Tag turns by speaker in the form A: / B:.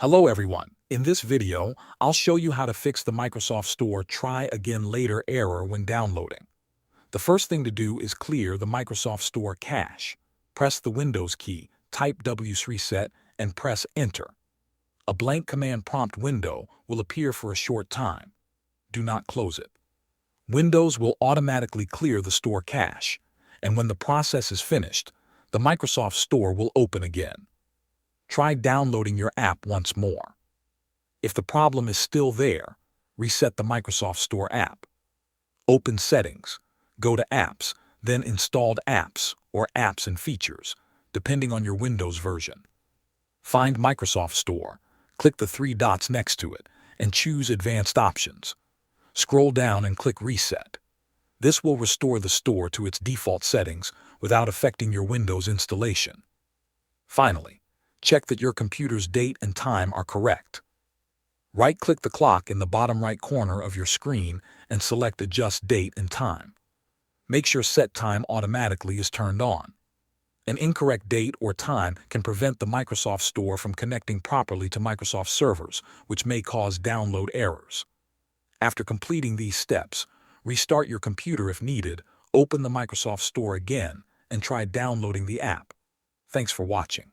A: Hello everyone. In this video, I'll show you how to fix the Microsoft Store Try Again Later error when downloading. The first thing to do is clear the Microsoft Store cache. Press the Windows key, type wsreset, and press Enter. A blank command prompt window will appear for a short time. Do not close it. Windows will automatically clear the store cache, and when the process is finished, the Microsoft Store will open again. Try downloading your app once more. If the problem is still there, reset the Microsoft Store app. Open Settings, go to Apps, then Installed Apps or Apps and Features, depending on your Windows version. Find Microsoft Store, click the three dots next to it, and choose Advanced Options. Scroll down and click Reset. This will restore the store to its default settings without affecting your Windows installation. Finally, check that your computer's date and time are correct. Right-click the clock in the bottom right corner of your screen and select Adjust Date and Time. Make sure Set Time Automatically is turned on. An incorrect date or time can prevent the Microsoft Store from connecting properly to Microsoft servers, which may cause download errors. After completing these steps, restart your computer if needed, open the Microsoft Store again, and try downloading the app. Thanks for watching.